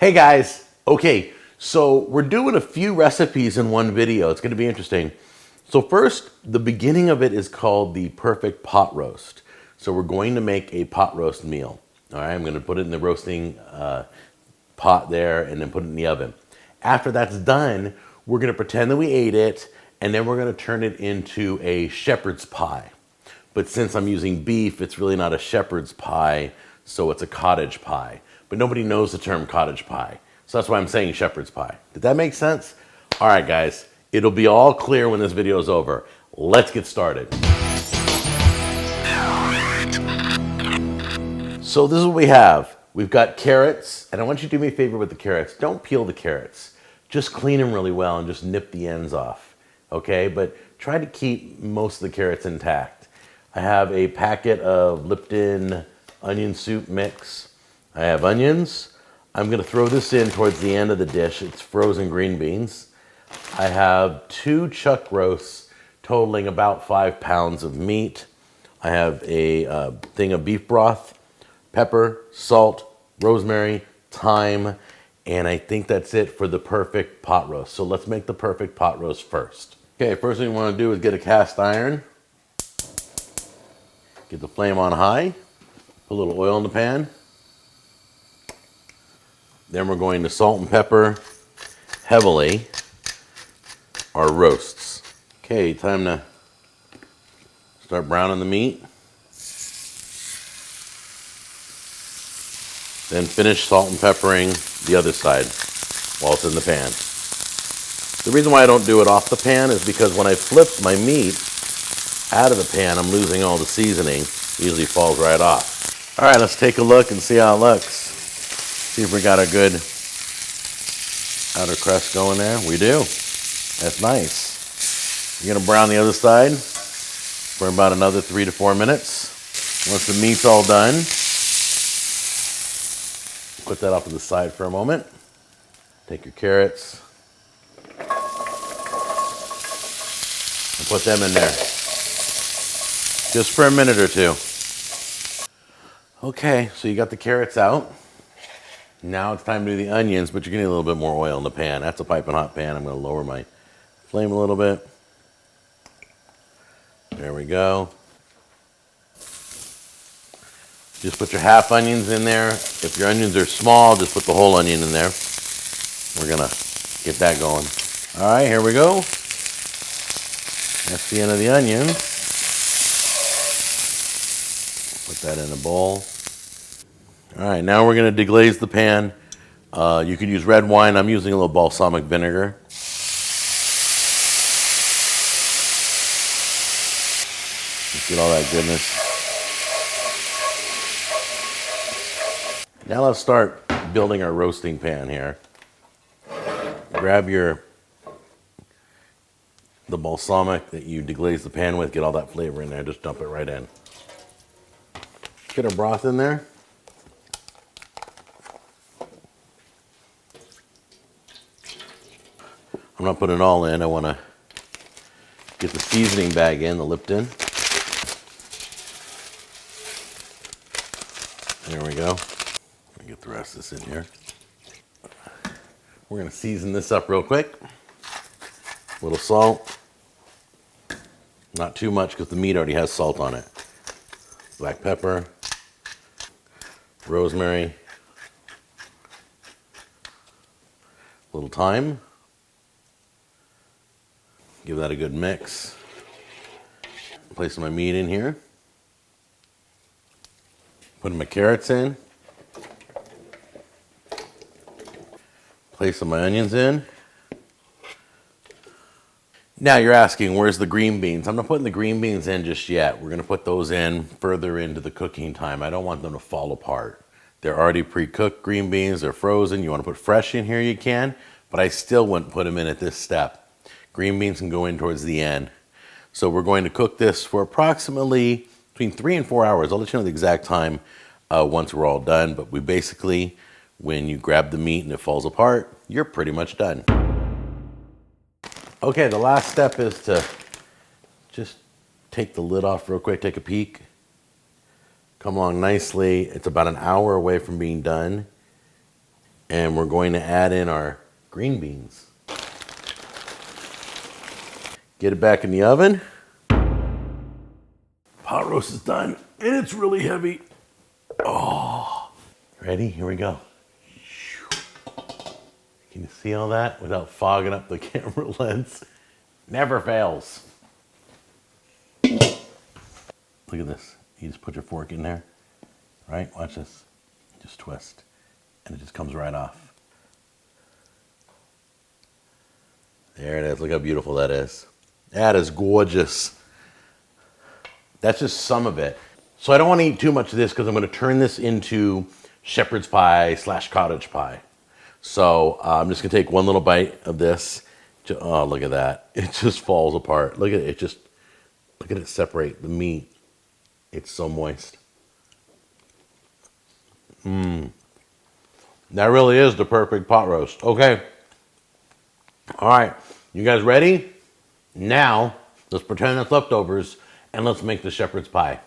Hey guys, okay, so we're doing a few recipes in one video. It's gonna be interesting. So first, the beginning of it is called the perfect pot roast. So we're going to make a pot roast meal. All right, I'm gonna put it in the roasting pot there and then put it in the oven. After that's done, we're gonna pretend that we ate it and then we're gonna turn it into a shepherd's pie. But since I'm using beef, it's really not a shepherd's pie, so it's a cottage pie. But nobody knows the term cottage pie. So that's why I'm saying shepherd's pie. Did that make sense? All right, guys, it'll be all clear when this video is over. Let's get started. So this is what we have. We've got carrots, and I want you to do me a favor with the carrots. Don't peel the carrots. Just clean them really well and just nip the ends off, okay? But try to keep most of the carrots intact. I have a packet of Lipton onion soup mix. I have onions. I'm gonna throw this in towards the end of the dish. It's frozen green beans. I have 2 chuck roasts totaling about 5 pounds of meat. I have a thing of beef broth, pepper, salt, rosemary, thyme, and I think that's it for the perfect pot roast. So let's make the perfect pot roast first. Okay, first thing we wanna do is get a cast iron. Get the flame on high. Put a little oil in the pan. Then we're going to salt and pepper heavily our roasts. Okay, time to start browning the meat. Then finish salt and peppering the other side while it's in the pan. The reason why I don't do it off the pan is because when I flip my meat out of the pan, I'm losing all the seasoning. It usually falls right off. All right, let's take a look and see how it looks. See if we got a good outer crust going there. We do. That's nice. You're gonna brown the other side for about another 3 to 4 minutes. Once the meat's all done, put that off to the side for a moment. Take your carrots and put them in there. Just for a minute or two. Okay, so you got the carrots out. Now it's time to do the onions, but you're gonna need a little bit more oil in the pan. That's a piping hot pan. I'm gonna lower my flame a little bit. There we go. Just put your half onions in there. If your onions are small, just put the whole onion in there. We're gonna get that going. All right, here we go. That's the end of the onions. Put that in a bowl. All right, now we're gonna deglaze the pan. You could use red wine. I'm using a little balsamic vinegar. Just get all that goodness. Now let's start building our roasting pan here. Grab the balsamic that you deglaze the pan with, get all that flavor in there, just dump it right in. Get our broth in there. I'm not putting it all in. I want to get the seasoning bag in, the Lipton. There we go. Let me get the rest of this in here. We're going to season this up real quick. A little salt. Not too much because the meat already has salt on it. Black pepper. Rosemary. A little thyme. Give that a good mix. Place my meat in here. Putting my carrots in. Place some of my onions in. Now you're asking, where's the green beans? I'm not putting the green beans in just yet. We're gonna put those in further into the cooking time. I don't want them to fall apart. They're already pre-cooked green beans, they're frozen. You wanna put fresh in here, you can, but I still wouldn't put them in at this step. Green beans can go in towards the end. So we're going to cook this for approximately between 3 and 4 hours. I'll let you know the exact time once we're all done, but we basically, when you grab the meat and it falls apart, you're pretty much done. Okay, the last step is to just take the lid off real quick, take a peek. Come along nicely. It's about an hour away from being done. And we're going to add in our green beans. Get it back in the oven. Pot roast is done, and it's really heavy. Oh, ready? Here we go. Can you see all that without fogging up the camera lens? Never fails. Look at this. You just put your fork in there, right? Watch this. Just twist, and it just comes right off. There it is. Look how beautiful that is. That is gorgeous. That's just some of it. So I don't want to eat too much of this because I'm going to turn this into shepherd's pie / cottage pie. So I'm just going to take one little bite of this. Oh, look at that. It just falls apart. Look at it. Look at it separate the meat. It's so moist. That really is the perfect pot roast. Okay. All right. You guys ready? Now, let's pretend it's leftovers and let's make the shepherd's pie.